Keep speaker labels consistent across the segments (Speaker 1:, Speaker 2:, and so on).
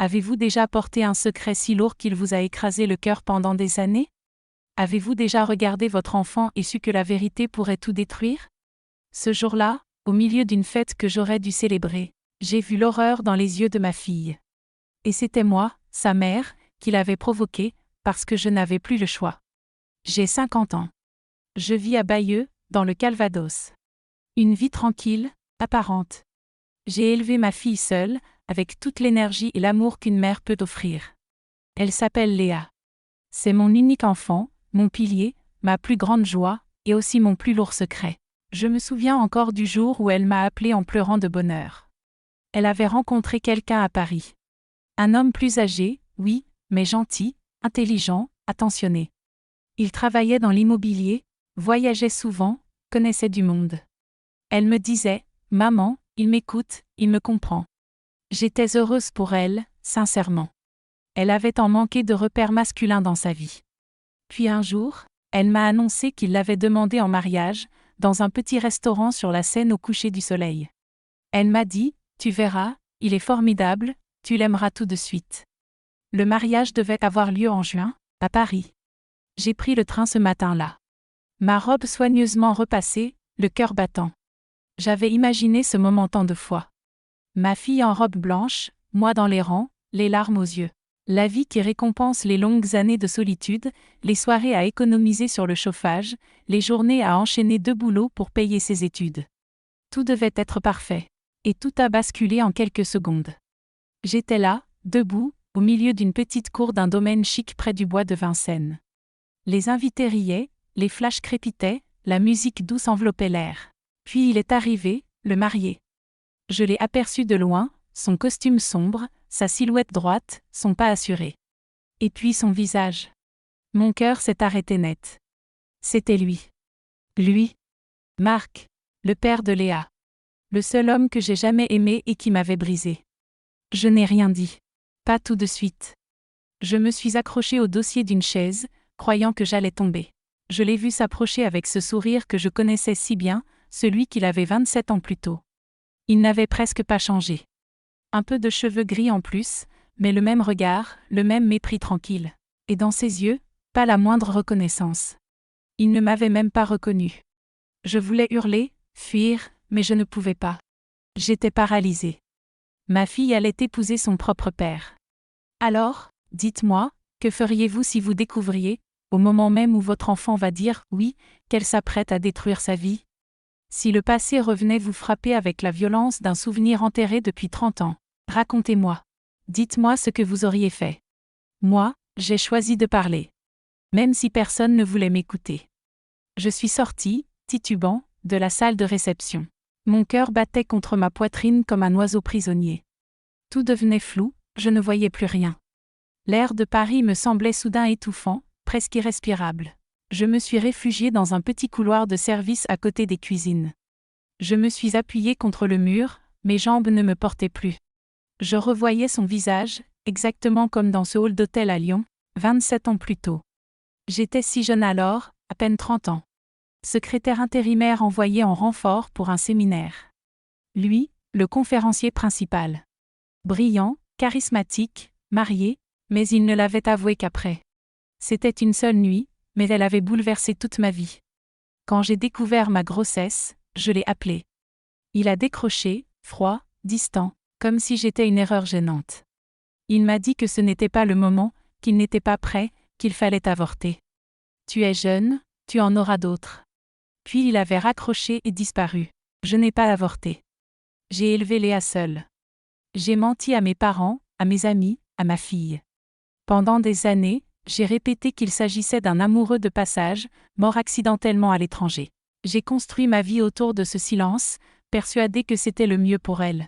Speaker 1: Avez-vous déjà porté un secret si lourd qu'il vous a écrasé le cœur pendant des années? Avez-vous déjà regardé votre enfant et su que la vérité pourrait tout détruire? Ce jour-là, au milieu d'une fête que j'aurais dû célébrer, j'ai vu l'horreur dans les yeux de ma fille. Et c'était moi, sa mère, qui l'avait provoquée, parce que je n'avais plus le choix. J'ai 50 ans. Je vis à Bayeux, dans le Calvados. Une vie tranquille, apparente. J'ai élevé ma fille seule, avec toute l'énergie et l'amour qu'une mère peut offrir. Elle s'appelle Léa. C'est mon unique enfant, mon pilier, ma plus grande joie, et aussi mon plus lourd secret. Je me souviens encore du jour où elle m'a appelé en pleurant de bonheur. Elle avait rencontré quelqu'un à Paris. Un homme plus âgé, oui, mais gentil, intelligent, attentionné. Il travaillait dans l'immobilier, voyageait souvent, connaissait du monde. Elle me disait, « Maman, il m'écoute, il me comprend. » J'étais heureuse pour elle, sincèrement. Elle avait tant manqué de repères masculins dans sa vie. Puis un jour, elle m'a annoncé qu'il l'avait demandé en mariage, dans un petit restaurant sur la Seine au coucher du soleil. Elle m'a dit, « Tu verras, il est formidable, tu l'aimeras tout de suite. » Le mariage devait avoir lieu en juin, à Paris. J'ai pris le train ce matin-là. Ma robe soigneusement repassée, le cœur battant. J'avais imaginé ce moment tant de fois. Ma fille en robe blanche, moi dans les rangs, les larmes aux yeux. La vie qui récompense les longues années de solitude, les soirées à économiser sur le chauffage, les journées à enchaîner 2 boulots pour payer ses études. Tout devait être parfait. Et tout a basculé en quelques secondes. J'étais là, debout, au milieu d'une petite cour d'un domaine chic près du bois de Vincennes. Les invités riaient, les flashs crépitaient, la musique douce enveloppait l'air. Puis il est arrivé, le marié. Je l'ai aperçu de loin, son costume sombre, sa silhouette droite, son pas assuré. Et puis son visage. Mon cœur s'est arrêté net. C'était lui. Lui. Marc, le père de Léa. Le seul homme que j'ai jamais aimé et qui m'avait brisé. Je n'ai rien dit. Pas tout de suite. Je me suis accrochée au dossier d'une chaise, croyant que j'allais tomber. Je l'ai vu s'approcher avec ce sourire que je connaissais si bien, celui qu'il avait 27 ans plus tôt. Il n'avait presque pas changé. Un peu de cheveux gris en plus, mais le même regard, le même mépris tranquille. Et dans ses yeux, pas la moindre reconnaissance. Il ne m'avait même pas reconnu. Je voulais hurler, fuir, mais je ne pouvais pas. J'étais paralysée. Ma fille allait épouser son propre père. Alors, dites-moi, que feriez-vous si vous découvriez, au moment même où votre enfant va dire « oui », qu'elle s'apprête à détruire sa vie? Si le passé revenait vous frapper avec la violence d'un souvenir enterré depuis 30 ans, racontez-moi. Dites-moi ce que vous auriez fait. Moi, j'ai choisi de parler. Même si personne ne voulait m'écouter. Je suis sortie, titubant, de la salle de réception. Mon cœur battait contre ma poitrine comme un oiseau prisonnier. Tout devenait flou, je ne voyais plus rien. L'air de Paris me semblait soudain étouffant, presque irrespirable. Je me suis réfugiée dans un petit couloir de service à côté des cuisines. Je me suis appuyée contre le mur, mes jambes ne me portaient plus. Je revoyais son visage, exactement comme dans ce hall d'hôtel à Lyon, 27 ans plus tôt. J'étais si jeune alors, à peine 30 ans. Secrétaire intérimaire envoyé en renfort pour un séminaire. Lui, le conférencier principal. Brillant, charismatique, marié, mais il ne l'avait avoué qu'après. C'était une seule nuit, mais elle avait bouleversé toute ma vie. Quand j'ai découvert ma grossesse, je l'ai appelé. Il a décroché, froid, distant, comme si j'étais une erreur gênante. Il m'a dit que ce n'était pas le moment, qu'il n'était pas prêt, qu'il fallait avorter. Tu es jeune, tu en auras d'autres. Puis il avait raccroché et disparu. Je n'ai pas avorté. J'ai élevé Léa seule. J'ai menti à mes parents, à mes amis, à ma fille. Pendant des années, j'ai répété qu'il s'agissait d'un amoureux de passage, mort accidentellement à l'étranger. J'ai construit ma vie autour de ce silence, persuadée que c'était le mieux pour elle.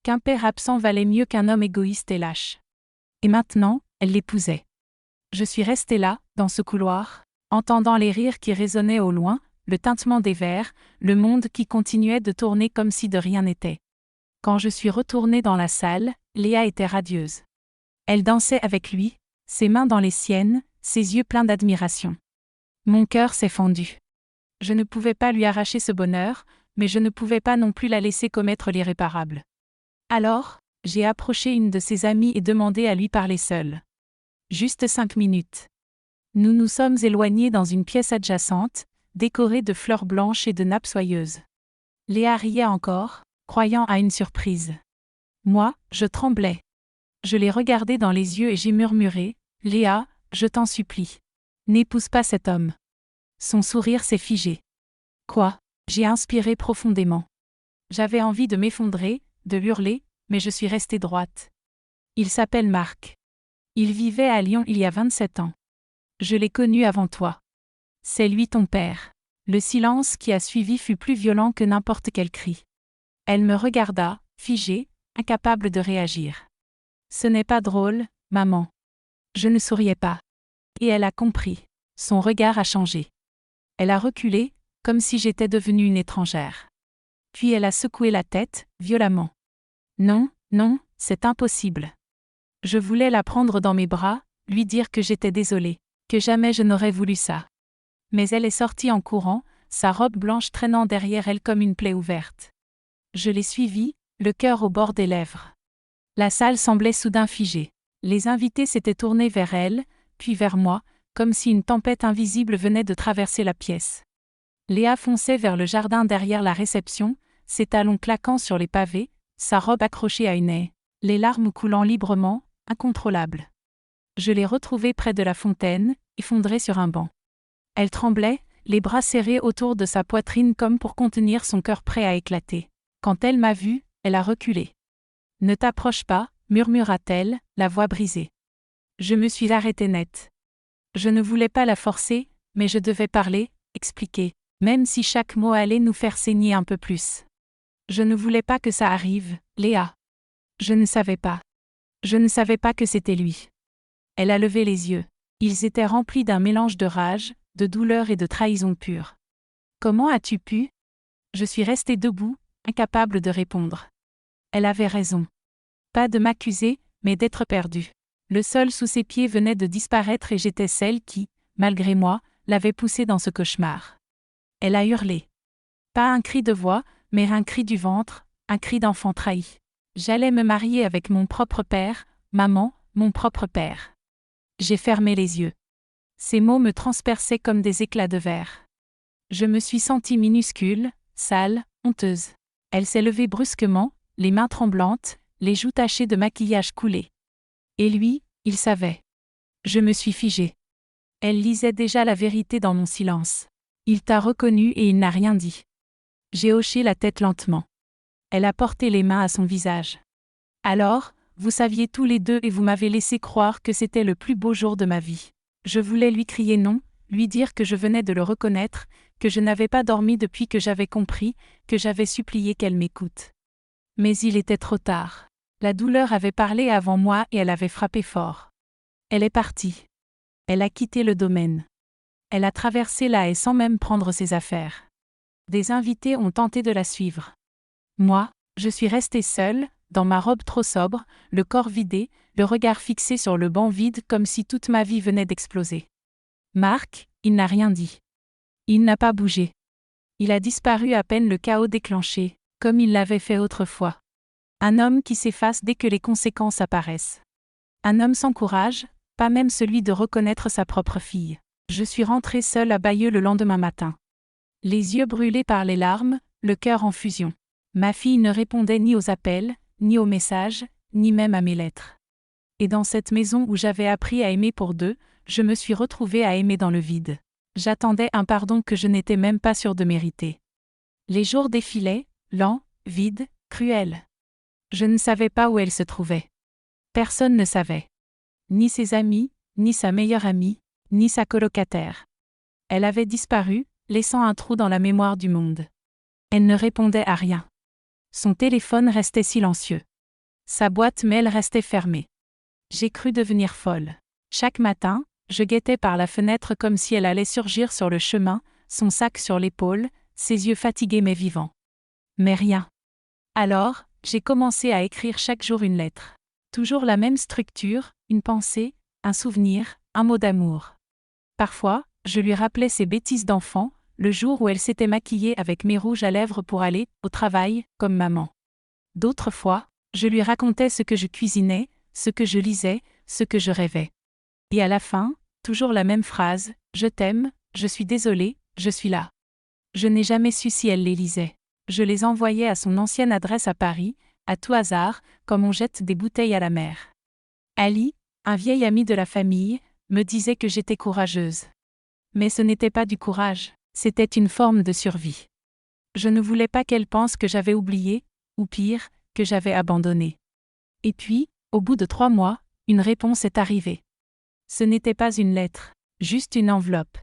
Speaker 1: Qu'un père absent valait mieux qu'un homme égoïste et lâche. Et maintenant, elle l'épousait. Je suis restée là, dans ce couloir, entendant les rires qui résonnaient au loin, le tintement des verres, le monde qui continuait de tourner comme si de rien n'était. Quand je suis retournée dans la salle, Léa était radieuse. Elle dansait avec lui, ses mains dans les siennes, ses yeux pleins d'admiration. Mon cœur s'est fendu. Je ne pouvais pas lui arracher ce bonheur, mais je ne pouvais pas non plus la laisser commettre l'irréparable. Alors, J'ai approché une de ses amies et demandé à lui parler seule. Juste 5 minutes. Nous nous sommes éloignés dans une pièce adjacente, décorée de fleurs blanches et de nappes soyeuses. Léa riait encore, croyant à une surprise. Moi, je tremblais. Je l'ai regardé dans les yeux et j'ai murmuré, « Léa, je t'en supplie. N'épouse pas cet homme. » Son sourire s'est figé. Quoi? J'ai inspiré profondément. J'avais envie de m'effondrer, de hurler, mais je suis restée droite. Il s'appelle Marc. Il vivait à Lyon il y a 27 ans. Je l'ai connu avant toi. C'est lui ton père. Le silence qui a suivi fut plus violent que n'importe quel cri. Elle me regarda, figée, incapable de réagir. Ce n'est pas drôle, maman. Je ne souriais pas. Et elle a compris. Son regard a changé. Elle a reculé, comme si j'étais devenue une étrangère. Puis elle a secoué la tête, violemment. Non, non, c'est impossible. Je voulais la prendre dans mes bras, lui dire que j'étais désolée, que jamais je n'aurais voulu ça. Mais elle est sortie en courant, sa robe blanche traînant derrière elle comme une plaie ouverte. Je l'ai suivie, le cœur au bord des lèvres. La salle semblait soudain figée. Les invités s'étaient tournés vers elle, puis vers moi, comme si une tempête invisible venait de traverser la pièce. Léa fonçait vers le jardin derrière la réception, ses talons claquant sur les pavés, sa robe accrochée à une haie, les larmes coulant librement, incontrôlables. Je l'ai retrouvée près de la fontaine, effondrée sur un banc. Elle tremblait, les bras serrés autour de sa poitrine comme pour contenir son cœur prêt à éclater. Quand elle m'a vue, elle a reculé. « Ne t'approche pas », murmura-t-elle, la voix brisée. Je me suis arrêtée net. Je ne voulais pas la forcer, mais je devais parler, expliquer, même si chaque mot allait nous faire saigner un peu plus. Je ne voulais pas que ça arrive, Léa. Je ne savais pas. Je ne savais pas que c'était lui. Elle a levé les yeux. Ils étaient remplis d'un mélange de rage, de douleur et de trahison pure. Comment as-tu pu? Je suis restée debout, incapable de répondre. Elle avait raison. Pas de m'accuser, mais d'être perdue. Le sol sous ses pieds venait de disparaître et j'étais celle qui, malgré moi, l'avait poussée dans ce cauchemar. Elle a hurlé. Pas un cri de voix, mais un cri du ventre, un cri d'enfant trahi. J'allais me marier avec mon propre père, maman, mon propre père. J'ai fermé les yeux. Ces mots me transperçaient comme des éclats de verre. Je me suis sentie minuscule, sale, honteuse. Elle s'est levée brusquement, les mains tremblantes, les joues tachées de maquillage coulé. Et lui, il savait. Je me suis figée. Elle lisait déjà la vérité dans mon silence. Il t'a reconnu et il n'a rien dit. J'ai hoché la tête lentement. Elle a porté les mains à son visage. Alors, vous saviez tous les deux et vous m'avez laissé croire que c'était le plus beau jour de ma vie. Je voulais lui crier non, lui dire que je venais de le reconnaître, que je n'avais pas dormi depuis que j'avais compris, que j'avais supplié qu'elle m'écoute. Mais il était trop tard. La douleur avait parlé avant moi et elle avait frappé fort. Elle est partie. Elle a quitté le domaine. Elle a traversé la haie sans même prendre ses affaires. Des invités ont tenté de la suivre. Moi, je suis restée seule, dans ma robe trop sobre, le corps vidé, le regard fixé sur le banc vide comme si toute ma vie venait d'exploser. Marc, il n'a rien dit. Il n'a pas bougé. Il a disparu à peine le chaos déclenché, comme il l'avait fait autrefois. Un homme qui s'efface dès que les conséquences apparaissent. Un homme sans courage, pas même celui de reconnaître sa propre fille. Je suis rentrée seule à Bayeux le lendemain matin. Les yeux brûlés par les larmes, le cœur en fusion. Ma fille ne répondait ni aux appels, ni aux messages, ni même à mes lettres. Et dans cette maison où j'avais appris à aimer pour deux, je me suis retrouvée à aimer dans le vide. J'attendais un pardon que je n'étais même pas sûre de mériter. Les jours défilaient, lents, vides, cruels. Je ne savais pas où elle se trouvait. Personne ne savait. Ni ses amis, ni sa meilleure amie, ni sa colocataire. Elle avait disparu, laissant un trou dans la mémoire du monde. Elle ne répondait à rien. Son téléphone restait silencieux. Sa boîte mail restait fermée. J'ai cru devenir folle. Chaque matin, je guettais par la fenêtre comme si elle allait surgir sur le chemin, son sac sur l'épaule, ses yeux fatigués mais vivants. Mais rien. Alors, j'ai commencé à écrire chaque jour une lettre. Toujours la même structure, une pensée, un souvenir, un mot d'amour. Parfois, je lui rappelais ses bêtises d'enfant, le jour où elle s'était maquillée avec mes rouges à lèvres pour aller au travail, comme maman. D'autres fois, Je lui racontais ce que je cuisinais, ce que je lisais, ce que je rêvais. Et à la fin, toujours la même phrase, « Je t'aime, je suis désolée, je suis là ». Je n'ai jamais su si elle les lisait. Je les envoyais à son ancienne adresse à Paris, à tout hasard, comme on jette des bouteilles à la mer. Ali, un vieil ami de la famille, me disait que j'étais courageuse. Mais ce n'était pas du courage, c'était une forme de survie. Je ne voulais pas qu'elle pense que j'avais oublié, ou pire, que j'avais abandonné. Et puis, au bout de 3 mois, une réponse est arrivée. Ce n'était pas une lettre, juste une enveloppe.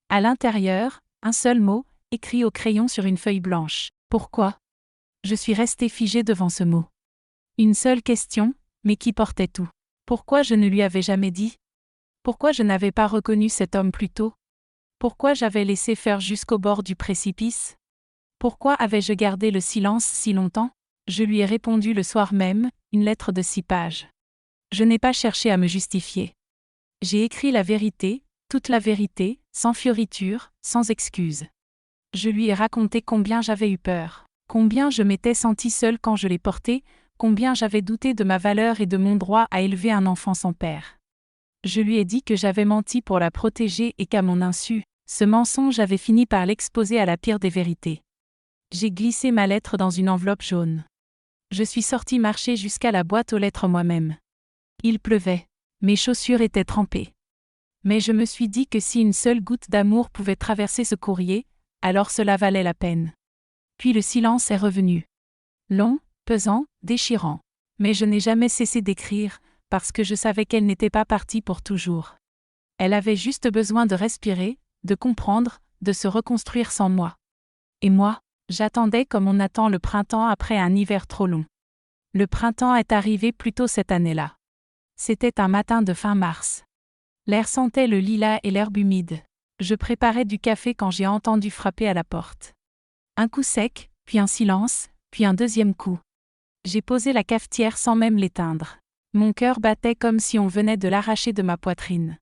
Speaker 1: À l'intérieur, un seul mot, écrit au crayon sur une feuille blanche. Pourquoi ? Je suis restée figée devant ce mot. Une seule question, mais qui portait tout. Pourquoi je ne lui avais jamais dit ? Pourquoi je n'avais pas reconnu cet homme plus tôt ? Pourquoi j'avais laissé faire jusqu'au bord du précipice ? Pourquoi avais-je gardé le silence si longtemps ? Je lui ai répondu le soir même, une lettre de 6 pages. Je n'ai pas cherché à me justifier. J'ai écrit la vérité, toute la vérité, sans fioriture, sans excuse. Je lui ai raconté combien j'avais eu peur, combien je m'étais sentie seule quand je l'ai porté, combien j'avais douté de ma valeur et de mon droit à élever un enfant sans père. Je lui ai dit que j'avais menti pour la protéger et qu'à mon insu, ce mensonge avait fini par l'exposer à la pire des vérités. J'ai glissé ma lettre dans une enveloppe jaune. Je suis sortie marcher jusqu'à la boîte aux lettres moi-même. Il pleuvait. Mes chaussures étaient trempées. Mais je me suis dit que si une seule goutte d'amour pouvait traverser ce courrier, alors cela valait la peine. Puis le silence est revenu. Long, pesant, déchirant. Mais je n'ai jamais cessé d'écrire, parce que je savais qu'elle n'était pas partie pour toujours. Elle avait juste besoin de respirer, de comprendre, de se reconstruire sans moi. Et moi, j'attendais comme on attend le printemps après un hiver trop long. Le printemps est arrivé plus tôt cette année-là. C'était un matin de fin mars. L'air sentait le lilas et l'herbe humide. Je préparais du café quand j'ai entendu frapper à la porte. Un coup sec, puis un silence, puis un deuxième coup. J'ai posé la cafetière sans même l'éteindre. Mon cœur battait comme si on venait de l'arracher de ma poitrine.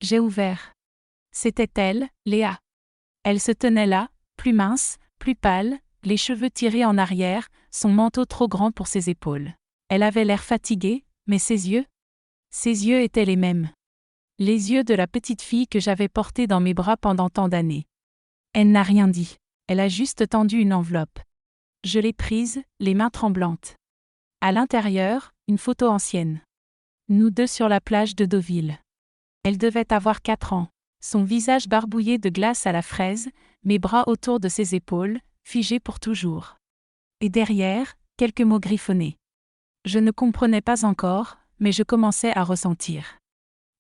Speaker 1: J'ai ouvert. C'était elle, Léa. Elle se tenait là, plus mince, plus pâle, les cheveux tirés en arrière, son manteau trop grand pour ses épaules. Elle avait l'air fatiguée, mais ses yeux étaient les mêmes. Les yeux de la petite fille que j'avais portée dans mes bras pendant tant d'années. Elle n'a rien dit. Elle a juste tendu une enveloppe. Je l'ai prise, les mains tremblantes. À l'intérieur, une photo ancienne. Nous deux sur la plage de Deauville. Elle devait avoir 4 ans. Son visage barbouillé de glace à la fraise, mes bras autour de ses épaules, figés pour toujours. Et derrière, quelques mots griffonnés. Je ne comprenais pas encore, mais je commençais à ressentir.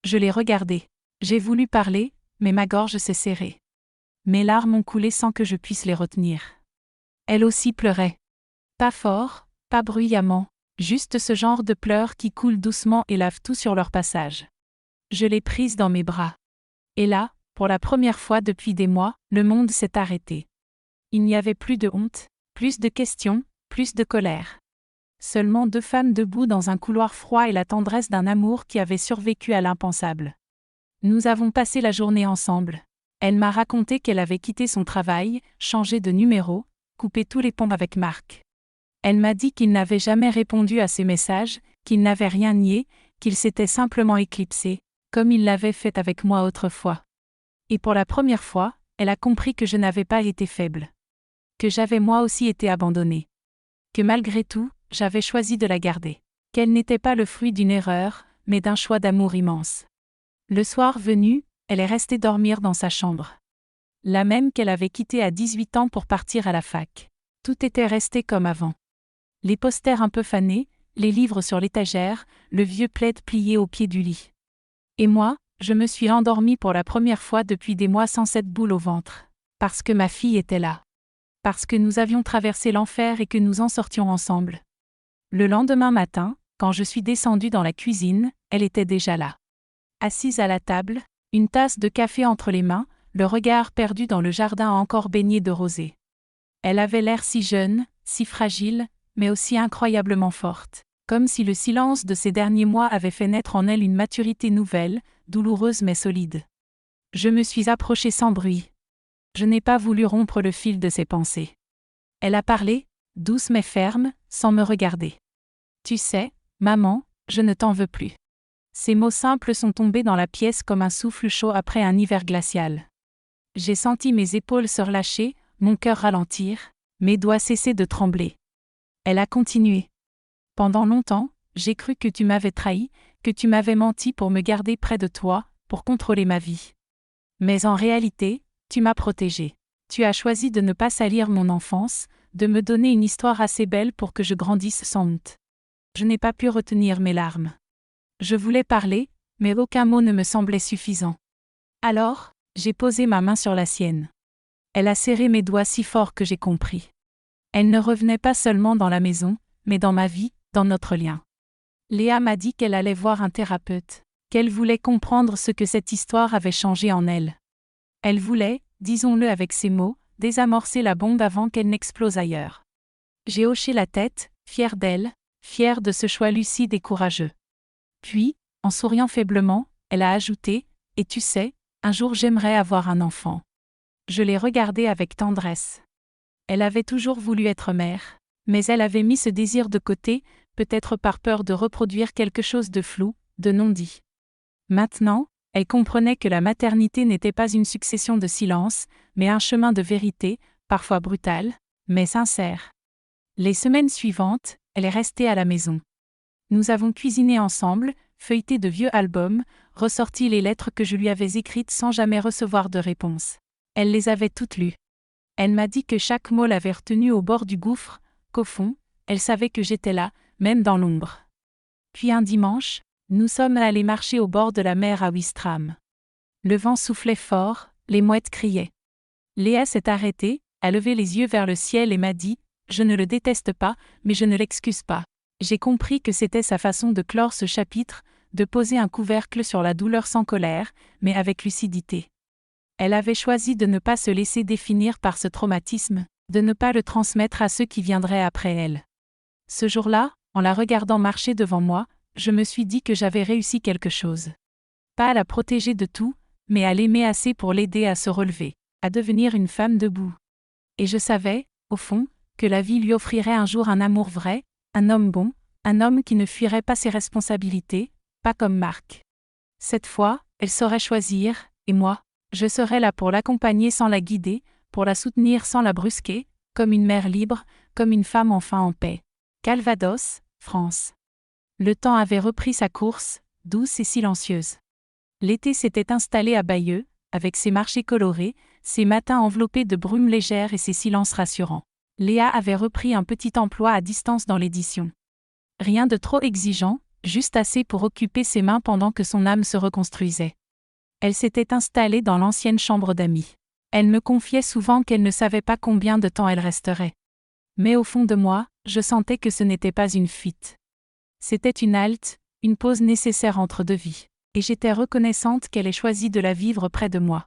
Speaker 1: Je l'ai regardée. J'ai voulu parler, mais ma gorge s'est serrée. Mes larmes ont coulé sans que je puisse les retenir. Elle aussi pleurait. Pas fort, pas bruyamment, juste ce genre de pleurs qui coulent doucement et lavent tout sur leur passage. Je l'ai prise dans mes bras. Et là, pour la première fois depuis des mois, le monde s'est arrêté. Il n'y avait plus de honte, plus de questions, plus de colère. Seulement 2 femmes debout dans un couloir froid et la tendresse d'un amour qui avait survécu à l'impensable. Nous avons passé la journée ensemble. Elle m'a raconté qu'elle avait quitté son travail, changé de numéro, coupé tous les ponts avec Marc. Elle m'a dit qu'il n'avait jamais répondu à ses messages, qu'il n'avait rien nié, qu'il s'était simplement éclipsé, comme il l'avait fait avec moi autrefois. Et pour la première fois, elle a compris que je n'avais pas été faible. Que j'avais moi aussi été abandonnée. Que malgré tout, j'avais choisi de la garder. Qu'elle n'était pas le fruit d'une erreur, mais d'un choix d'amour immense. Le soir venu, elle est restée dormir dans sa chambre. La même qu'elle avait quittée à 18 ans pour partir à la fac. Tout était resté comme avant. Les posters un peu fanés, les livres sur l'étagère, le vieux plaid plié au pied du lit. Et moi, je me suis endormie pour la première fois depuis des mois sans cette boule au ventre. Parce que ma fille était là. Parce que nous avions traversé l'enfer et que nous en sortions ensemble. Le lendemain matin, quand je suis descendue dans la cuisine, elle était déjà là. Assise à la table, une tasse de café entre les mains, le regard perdu dans le jardin encore baigné de rosée. Elle avait l'air si jeune, si fragile, mais aussi incroyablement forte, comme si le silence de ces derniers mois avait fait naître en elle une maturité nouvelle, douloureuse mais solide. Je me suis approchée sans bruit. Je n'ai pas voulu rompre le fil de ses pensées. Elle a parlé, douce mais ferme, sans me regarder. Tu sais, maman, je ne t'en veux plus. Ces mots simples sont tombés dans la pièce comme un souffle chaud après un hiver glacial. J'ai senti mes épaules se relâcher, mon cœur ralentir, mes doigts cesser de trembler. Elle a continué. Pendant longtemps, j'ai cru que tu m'avais trahi, que tu m'avais menti pour me garder près de toi, pour contrôler ma vie. Mais en réalité, tu m'as protégée. Tu as choisi de ne pas salir mon enfance, de me donner une histoire assez belle pour que je grandisse sans honte. Je n'ai pas pu retenir mes larmes. Je voulais parler, mais aucun mot ne me semblait suffisant. Alors, j'ai posé ma main sur la sienne. Elle a serré mes doigts si fort que j'ai compris. Elle ne revenait pas seulement dans la maison, mais dans ma vie, dans notre lien. Léa m'a dit qu'elle allait voir un thérapeute, qu'elle voulait comprendre ce que cette histoire avait changé en elle. Elle voulait, disons-le avec ces mots, désamorcer la bombe avant qu'elle n'explose ailleurs. J'ai hoché la tête, fière d'elle, fière de ce choix lucide et courageux. Puis, en souriant faiblement, elle a ajouté « Et tu sais, un jour j'aimerais avoir un enfant. » Je l'ai regardée avec tendresse. Elle avait toujours voulu être mère, mais elle avait mis ce désir de côté, peut-être par peur de reproduire quelque chose de flou, de non-dit. Maintenant, elle comprenait que la maternité n'était pas une succession de silence, mais un chemin de vérité, parfois brutal, mais sincère. Les semaines suivantes, elle est restée à la maison. Nous avons cuisiné ensemble, feuilleté de vieux albums, ressorti les lettres que je lui avais écrites sans jamais recevoir de réponse. Elle les avait toutes lues. Elle m'a dit que chaque mot l'avait retenue au bord du gouffre, qu'au fond, elle savait que j'étais là, même dans l'ombre. Puis un dimanche, nous sommes allés marcher au bord de la mer à Ouistreham. Le vent soufflait fort, les mouettes criaient. Léa s'est arrêtée, a levé les yeux vers le ciel et m'a dit « Je ne le déteste pas, mais je ne l'excuse pas. » J'ai compris que c'était sa façon de clore ce chapitre, de poser un couvercle sur la douleur sans colère, mais avec lucidité. Elle avait choisi de ne pas se laisser définir par ce traumatisme, de ne pas le transmettre à ceux qui viendraient après elle. Ce jour-là, en la regardant marcher devant moi, je me suis dit que j'avais réussi quelque chose. Pas à la protéger de tout, mais à l'aimer assez pour l'aider à se relever, à devenir une femme debout. Et je savais, au fond, que la vie lui offrirait un jour un amour vrai, un homme bon, un homme qui ne fuirait pas ses responsabilités, pas comme Marc. Cette fois, elle saurait choisir, et moi, je serais là pour l'accompagner sans la guider, pour la soutenir sans la brusquer, comme une mère libre, comme une femme enfin en paix. Calvados, France. Le temps avait repris sa course, douce et silencieuse. L'été s'était installé à Bayeux, avec ses marchés colorés, ses matins enveloppés de brume légère et ses silences rassurants. Léa avait repris un petit emploi à distance dans l'édition. Rien de trop exigeant, juste assez pour occuper ses mains pendant que son âme se reconstruisait. Elle s'était installée dans l'ancienne chambre d'amis. Elle me confiait souvent qu'elle ne savait pas combien de temps elle resterait. Mais au fond de moi, je sentais que ce n'était pas une fuite. C'était une halte, une pause nécessaire entre deux vies, et j'étais reconnaissante qu'elle ait choisi de la vivre près de moi.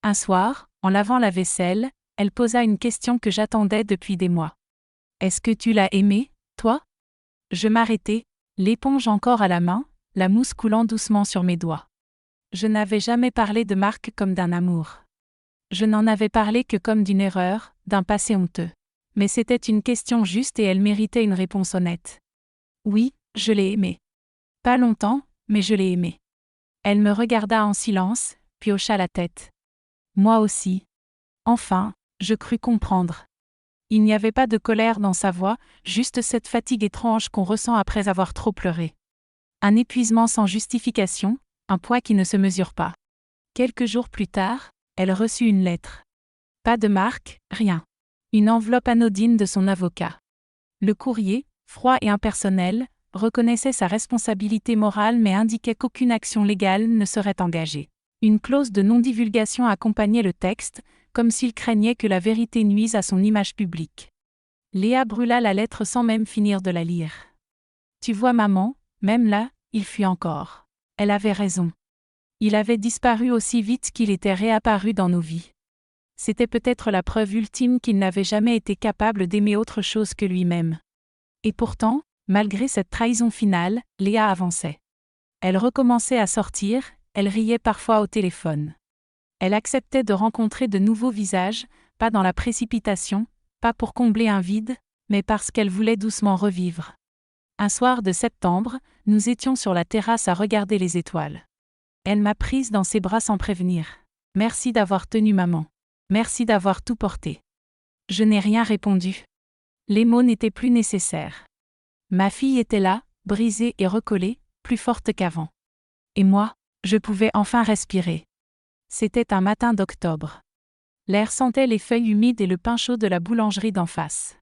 Speaker 1: Un soir, en lavant la vaisselle, elle posa une question que j'attendais depuis des mois. « Est-ce que tu l'as aimé, toi ?» Je m'arrêtai, l'éponge encore à la main, la mousse coulant doucement sur mes doigts. Je n'avais jamais parlé de Marc comme d'un amour. Je n'en avais parlé que comme d'une erreur, d'un passé honteux. Mais c'était une question juste et elle méritait une réponse honnête. Oui, je l'ai aimé. Pas longtemps, mais je l'ai aimé. Elle me regarda en silence, puis hocha la tête. Moi aussi. Enfin, je crus comprendre. Il n'y avait pas de colère dans sa voix, juste cette fatigue étrange qu'on ressent après avoir trop pleuré. Un épuisement sans justification, un poids qui ne se mesure pas. Quelques jours plus tard, elle reçut une lettre. Pas de marque, rien. Une enveloppe anodine de son avocat. Le courrier, froid et impersonnel, reconnaissait sa responsabilité morale mais indiquait qu'aucune action légale ne serait engagée. Une clause de non-divulgation accompagnait le texte, comme s'il craignait que la vérité nuise à son image publique. Léa brûla la lettre sans même finir de la lire. Tu vois maman, même là, il fuit encore. Elle avait raison. Il avait disparu aussi vite qu'il était réapparu dans nos vies. C'était peut-être la preuve ultime qu'il n'avait jamais été capable d'aimer autre chose que lui-même. Et pourtant, malgré cette trahison finale, Léa avançait. Elle recommençait à sortir, elle riait parfois au téléphone. Elle acceptait de rencontrer de nouveaux visages, pas dans la précipitation, pas pour combler un vide, mais parce qu'elle voulait doucement revivre. Un soir de septembre, nous étions sur la terrasse à regarder les étoiles. Elle m'a prise dans ses bras sans prévenir. « Merci d'avoir tenu maman. Merci d'avoir tout porté. » Je n'ai rien répondu. Les mots n'étaient plus nécessaires. Ma fille était là, brisée et recollée, plus forte qu'avant. Et moi, je pouvais enfin respirer. C'était un matin d'octobre. L'air sentait les feuilles humides et le pain chaud de la boulangerie d'en face.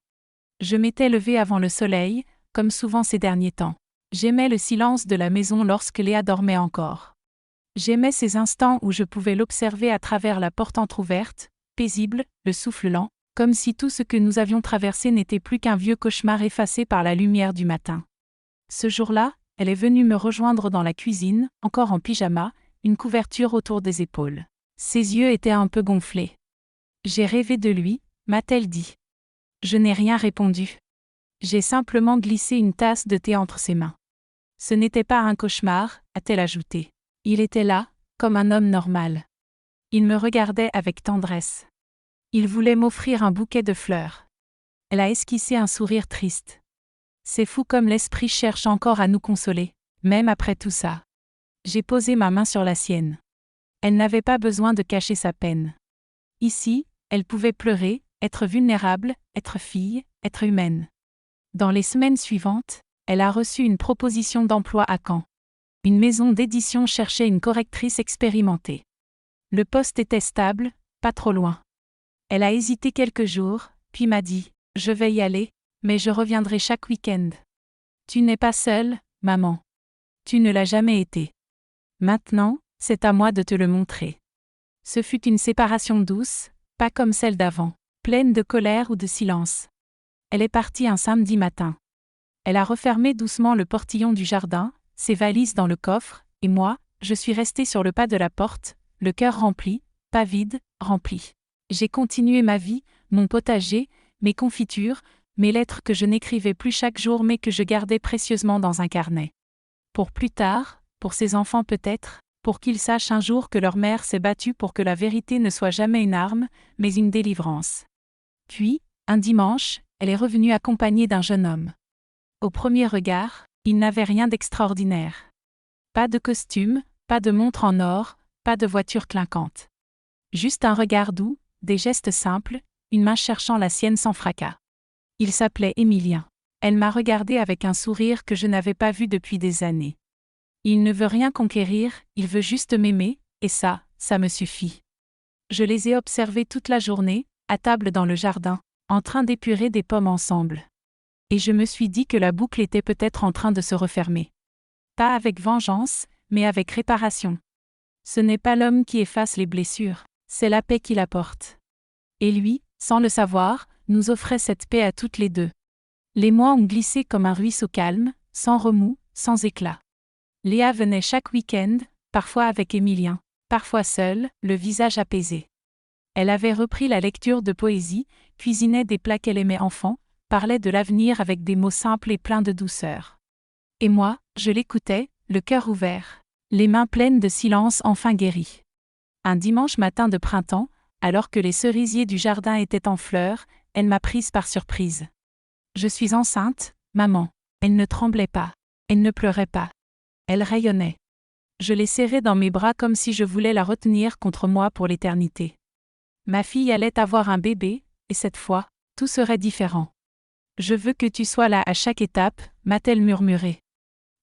Speaker 1: Je m'étais levée avant le soleil, comme souvent ces derniers temps. J'aimais le silence de la maison lorsque Léa dormait encore. J'aimais ces instants où je pouvais l'observer à travers la porte entr'ouverte, paisible, le souffle lent, comme si tout ce que nous avions traversé n'était plus qu'un vieux cauchemar effacé par la lumière du matin. Ce jour-là, elle est venue me rejoindre dans la cuisine, encore en pyjama, une couverture autour des épaules. Ses yeux étaient un peu gonflés. « J'ai rêvé de lui », m'a-t-elle dit. Je n'ai rien répondu. J'ai simplement glissé une tasse de thé entre ses mains. « Ce n'était pas un cauchemar », a-t-elle ajouté. Il était là, comme un homme normal. Il me regardait avec tendresse. Il voulait m'offrir un bouquet de fleurs. Elle a esquissé un sourire triste. C'est fou comme l'esprit cherche encore à nous consoler, même après tout ça. J'ai posé ma main sur la sienne. Elle n'avait pas besoin de cacher sa peine. Ici, elle pouvait pleurer, être vulnérable, être fille, être humaine. Dans les semaines suivantes, elle a reçu une proposition d'emploi à Caen. Une maison d'édition cherchait une correctrice expérimentée. Le poste était stable, pas trop loin. Elle a hésité quelques jours, puis m'a dit « Je vais y aller, mais je reviendrai chaque week-end. » Tu n'es pas seule, maman. Tu ne l'as jamais été. Maintenant, c'est à moi de te le montrer. Ce fut une séparation douce, pas comme celle d'avant, pleine de colère ou de silence. Elle est partie un samedi matin. Elle a refermé doucement le portillon du jardin, ses valises dans le coffre, et moi, je suis restée sur le pas de la porte, le cœur rempli, pas vide, rempli. J'ai continué ma vie, mon potager, mes confitures, mes lettres que je n'écrivais plus chaque jour mais que je gardais précieusement dans un carnet. Pour plus tard, pour ses enfants peut-être, pour qu'ils sachent un jour que leur mère s'est battue pour que la vérité ne soit jamais une arme, mais une délivrance. Puis, un dimanche, elle est revenue accompagnée d'un jeune homme. Au premier regard, il n'avait rien d'extraordinaire. Pas de costume, pas de montre en or, pas de voiture clinquante. Juste un regard doux, des gestes simples, une main cherchant la sienne sans fracas. Il s'appelait Émilien. Elle m'a regardé avec un sourire que je n'avais pas vu depuis des années. Il ne veut rien conquérir, il veut juste m'aimer, et ça me suffit. Je les ai observés toute la journée, à table dans le jardin, en train d'épurer des pommes ensemble. Et je me suis dit que la boucle était peut-être en train de se refermer. Pas avec vengeance, mais avec réparation. Ce n'est pas l'homme qui efface les blessures, c'est la paix qu'il apporte. Et lui, sans le savoir, nous offrait cette paix à toutes les deux. Les mois ont glissé comme un ruisseau calme, sans remous, sans éclat. Léa venait chaque week-end, parfois avec Émilien, parfois seule, le visage apaisé. Elle avait repris la lecture de poésie, cuisinait des plats qu'elle aimait enfant, parlait de l'avenir avec des mots simples et pleins de douceur. Et moi, je l'écoutais, le cœur ouvert, les mains pleines de silence enfin guéries. Un dimanche matin de printemps, alors que les cerisiers du jardin étaient en fleurs, elle m'a prise par surprise. « Je suis enceinte, maman. » Elle ne tremblait pas. Elle ne pleurait pas. Elle rayonnait. Je l'ai serrée dans mes bras comme si je voulais la retenir contre moi pour l'éternité. Ma fille allait avoir un bébé, et cette fois, tout serait différent. « Je veux que tu sois là à chaque étape », m'a-t-elle murmuré.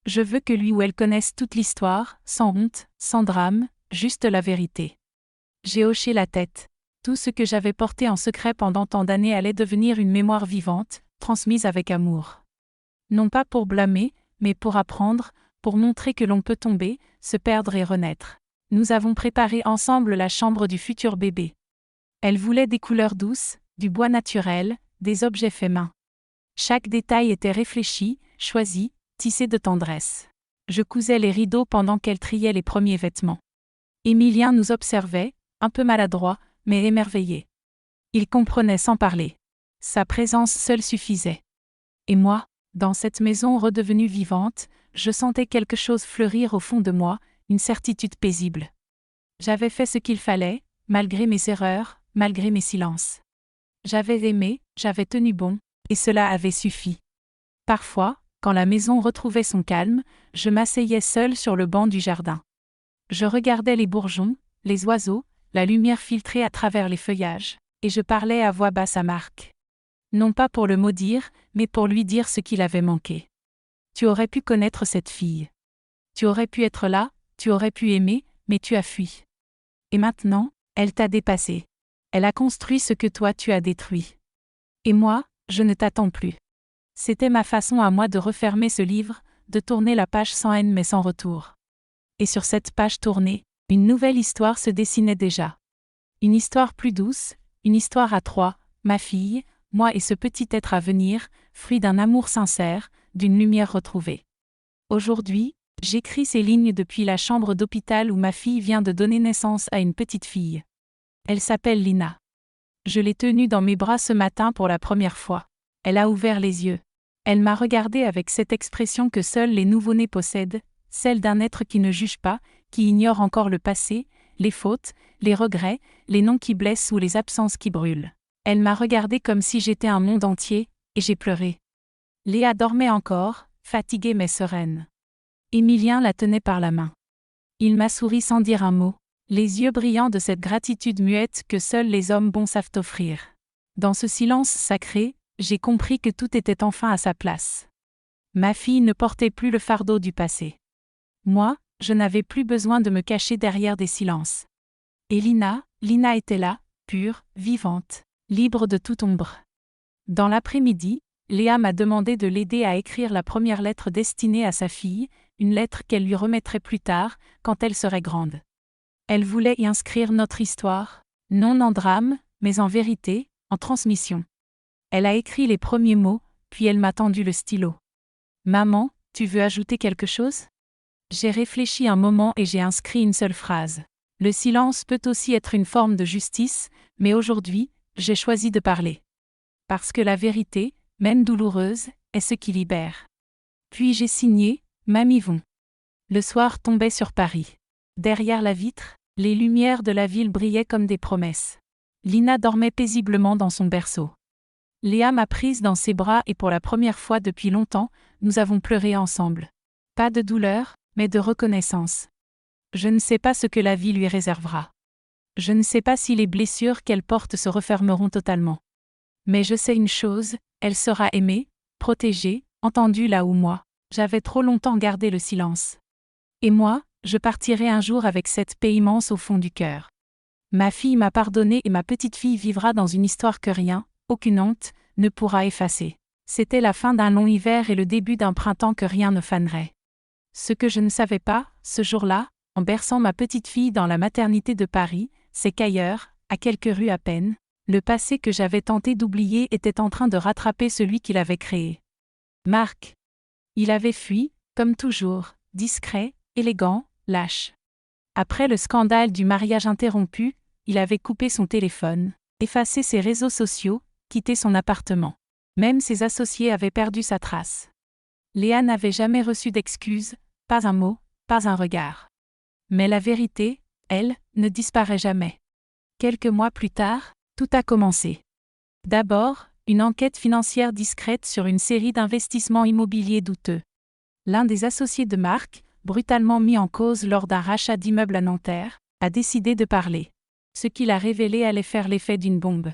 Speaker 1: Je veux que lui ou elle connaisse toute l'histoire, sans honte, sans drame, juste la vérité. J'ai hoché la tête. Tout ce que j'avais porté en secret pendant tant d'années allait devenir une mémoire vivante, transmise avec amour. Non pas pour blâmer, mais pour apprendre, pour montrer que l'on peut tomber, se perdre et renaître. Nous avons préparé ensemble la chambre du futur bébé. Elle voulait des couleurs douces, du bois naturel, des objets faits main. Chaque détail était réfléchi, choisi, tissé de tendresse. Je cousais les rideaux pendant qu'elle triait les premiers vêtements. Émilien nous observait, un peu maladroit, mais émerveillé. Il comprenait sans parler. Sa présence seule suffisait. Et moi, dans cette maison redevenue vivante, je sentais quelque chose fleurir au fond de moi, une certitude paisible. J'avais fait ce qu'il fallait, malgré mes erreurs, malgré mes silences. J'avais aimé, j'avais tenu bon, et cela avait suffi. Parfois, Quand la maison retrouvait son calme, je m'asseyais seule sur le banc du jardin. Je regardais les bourgeons, les oiseaux, la lumière filtrée à travers les feuillages, et je parlais à voix basse à Marc. Non pas pour le maudire, mais pour lui dire ce qu'il avait manqué. Tu aurais pu connaître cette fille. Tu aurais pu être là, tu aurais pu aimer, mais tu as fui. Et maintenant, elle t'a dépassé. Elle a construit ce que toi tu as détruit. Et moi, je ne t'attends plus. C'était ma façon à moi de refermer ce livre, de tourner la page sans haine mais sans retour. Et sur cette page tournée, une nouvelle histoire se dessinait déjà. Une histoire plus douce, une histoire à trois, ma fille, moi et ce petit être à venir, fruit d'un amour sincère, d'une lumière retrouvée. Aujourd'hui, j'écris ces lignes depuis la chambre d'hôpital où ma fille vient de donner naissance à une petite fille. Elle s'appelle Lina. Je l'ai tenue dans mes bras ce matin pour la première fois. Elle a ouvert les yeux. Elle m'a regardée avec cette expression que seuls les nouveau-nés possèdent, celle d'un être qui ne juge pas, qui ignore encore le passé, les fautes, les regrets, les noms qui blessent ou les absences qui brûlent. Elle m'a regardée comme si j'étais un monde entier, et j'ai pleuré. Léa dormait encore, fatiguée mais sereine. Émilien la tenait par la main. Il m'a souri sans dire un mot, les yeux brillants de cette gratitude muette que seuls les hommes bons savent offrir. Dans ce silence sacré, j'ai compris que tout était enfin à sa place. Ma fille ne portait plus le fardeau du passé. Moi, je n'avais plus besoin de me cacher derrière des silences. Et Lina était là, pure, vivante, libre de toute ombre. Dans l'après-midi, Léa m'a demandé de l'aider à écrire la première lettre destinée à sa fille, une lettre qu'elle lui remettrait plus tard, quand elle serait grande. Elle voulait y inscrire notre histoire, non en drame, mais en vérité, en transmission. Elle a écrit les premiers mots, puis elle m'a tendu le stylo. « Maman, tu veux ajouter quelque chose ?» J'ai réfléchi un moment et j'ai inscrit une seule phrase. Le silence peut aussi être une forme de justice, mais aujourd'hui, j'ai choisi de parler. Parce que la vérité, même douloureuse, est ce qui libère. Puis j'ai signé « Mamie Von ». Le soir tombait sur Paris. Derrière la vitre, les lumières de la ville brillaient comme des promesses. Lina dormait paisiblement dans son berceau. Léa m'a prise dans ses bras et pour la première fois depuis longtemps, nous avons pleuré ensemble. Pas de douleur, mais de reconnaissance. Je ne sais pas ce que la vie lui réservera. Je ne sais pas si les blessures qu'elle porte se refermeront totalement. Mais je sais une chose, elle sera aimée, protégée, entendue là où moi, j'avais trop longtemps gardé le silence. Et moi, je partirai un jour avec cette paix immense au fond du cœur. Ma fille m'a pardonné et ma petite fille vivra dans une histoire que rien, aucune honte, ne pourra effacer. C'était la fin d'un long hiver et le début d'un printemps que rien ne fanerait. Ce que je ne savais pas, ce jour-là, en berçant ma petite fille dans la maternité de Paris, c'est qu'ailleurs, à quelques rues à peine, le passé que j'avais tenté d'oublier était en train de rattraper celui qui l'avait créé. Marc. Il avait fui, comme toujours, discret, élégant, lâche. Après le scandale du mariage interrompu, il avait coupé son téléphone, effacé ses réseaux sociaux, quitté son appartement. Même ses associés avaient perdu sa trace. Léa n'avait jamais reçu d'excuses, pas un mot, pas un regard. Mais la vérité, elle, ne disparaît jamais. Quelques mois plus tard, tout a commencé. D'abord, une enquête financière discrète sur une série d'investissements immobiliers douteux. L'un des associés de Marc, brutalement mis en cause lors d'un rachat d'immeubles à Nanterre, a décidé de parler. Ce qu'il a révélé allait faire l'effet d'une bombe.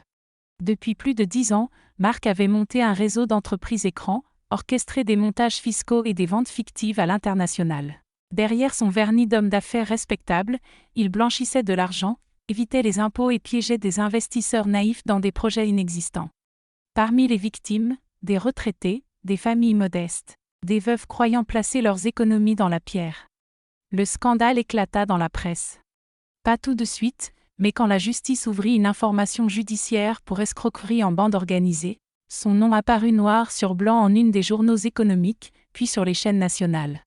Speaker 1: Depuis plus de 10 ans, Marc avait monté un réseau d'entreprises écrans, orchestré des montages fiscaux et des ventes fictives à l'international. Derrière son vernis d'homme d'affaires respectable, il blanchissait de l'argent, évitait les impôts et piégeait des investisseurs naïfs dans des projets inexistants. Parmi les victimes, des retraités, des familles modestes, des veuves croyant placer leurs économies dans la pierre. Le scandale éclata dans la presse. Pas tout de suite, mais quand la justice ouvrit une information judiciaire pour escroquerie en bande organisée, son nom apparut noir sur blanc en une des journaux économiques, puis sur les chaînes nationales.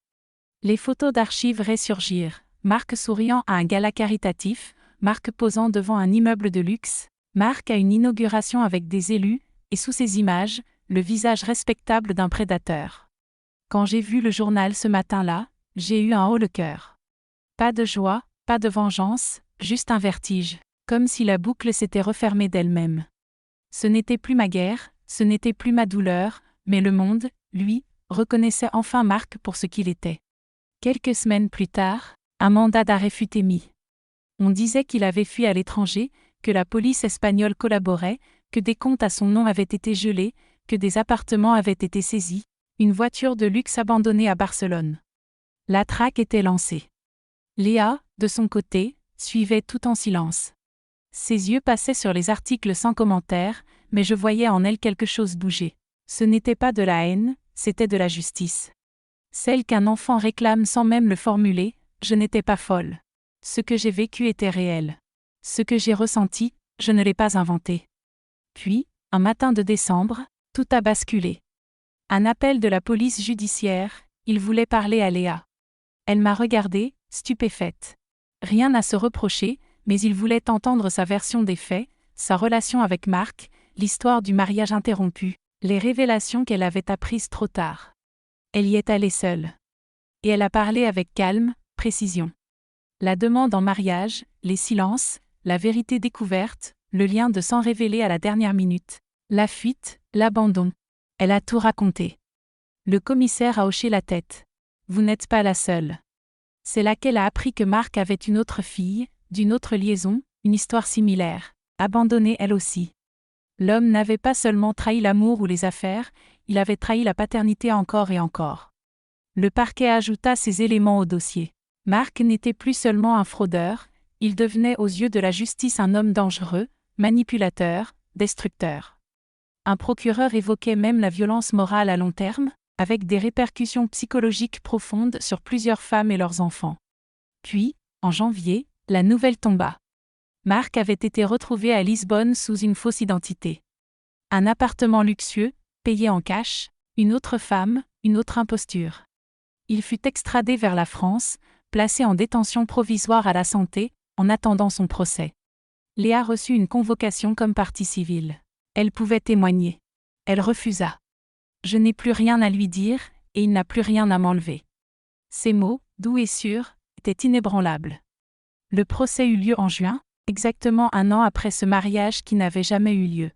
Speaker 1: Les photos d'archives ressurgirent, Marc souriant à un gala caritatif, Marc posant devant un immeuble de luxe, Marc à une inauguration avec des élus, et sous ces images, le visage respectable d'un prédateur. Quand j'ai vu le journal ce matin-là, j'ai eu un haut-le-cœur. Pas de joie, pas de vengeance, juste un vertige, comme si la boucle s'était refermée d'elle-même. Ce n'était plus ma guerre, ce n'était plus ma douleur, mais le monde, lui, reconnaissait enfin Marc pour ce qu'il était. Quelques semaines plus tard, un mandat d'arrêt fut émis. On disait qu'il avait fui à l'étranger, que la police espagnole collaborait, que des comptes à son nom avaient été gelés, que des appartements avaient été saisis, une voiture de luxe abandonnée à Barcelone. La traque était lancée. Léa, de son côté, suivait tout en silence. Ses yeux passaient sur les articles sans commentaire, mais je voyais en elle quelque chose bouger. Ce n'était pas de la haine, c'était de la justice. Celle qu'un enfant réclame sans même le formuler. Je n'étais pas folle. Ce que j'ai vécu était réel. Ce que j'ai ressenti, je ne l'ai pas inventé. Puis, un matin de décembre, tout a basculé. Un appel de la police judiciaire, il voulait parler à Léa. Elle m'a regardée, stupéfaite. Rien à se reprocher, mais il voulait entendre sa version des faits, sa relation avec Marc, l'histoire du mariage interrompu, les révélations qu'elle avait apprises trop tard. Elle y est allée seule. Et elle a parlé avec calme, précision. La demande en mariage, les silences, la vérité découverte, le lien de sang révélé à la dernière minute, la fuite, l'abandon. Elle a tout raconté. Le commissaire a hoché la tête. Vous n'êtes pas la seule. C'est là qu'elle a appris que Marc avait une autre fille, d'une autre liaison, une histoire similaire, abandonnée elle aussi. L'homme n'avait pas seulement trahi l'amour ou les affaires, il avait trahi la paternité encore et encore. Le parquet ajouta ces éléments au dossier. Marc n'était plus seulement un fraudeur, il devenait aux yeux de la justice un homme dangereux, manipulateur, destructeur. Un procureur évoquait même la violence morale à long terme, avec des répercussions psychologiques profondes sur plusieurs femmes et leurs enfants. Puis, en janvier, la nouvelle tomba. Marc avait été retrouvé à Lisbonne sous une fausse identité. Un appartement luxueux, payé en cash, une autre femme, une autre imposture. Il fut extradé vers la France, placé en détention provisoire à la Santé, en attendant son procès. Léa reçut une convocation comme partie civile. Elle pouvait témoigner. Elle refusa. Je n'ai plus rien à lui dire, et il n'a plus rien à m'enlever. Ces mots, doux et sûrs, étaient inébranlables. Le procès eut lieu en juin, exactement un an après ce mariage qui n'avait jamais eu lieu.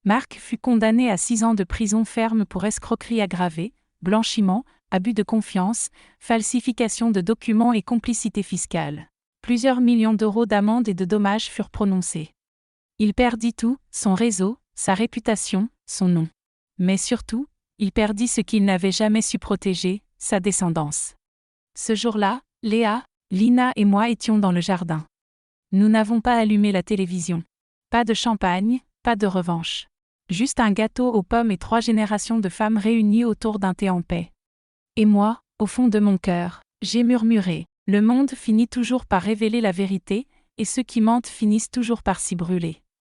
Speaker 1: Marc fut condamné à 6 ans de prison ferme pour escroquerie aggravée, blanchiment, abus de confiance, falsification de documents et complicité fiscale. Plusieurs millions d'euros d'amende et de dommages furent prononcés. Il perdit tout, son réseau, sa réputation, son nom. Mais surtout, il perdit ce qu'il n'avait jamais su protéger, sa descendance. Ce jour-là, Léa, Lina et moi étions dans le jardin. Nous n'avons pas allumé la télévision. Pas de champagne, pas de revanche. Juste un gâteau aux pommes et 3 générations de femmes réunies autour d'un thé en paix. Et moi, au fond de mon cœur, j'ai murmuré, le monde finit toujours par révéler la vérité, et ceux qui mentent finissent toujours par s'y brûler.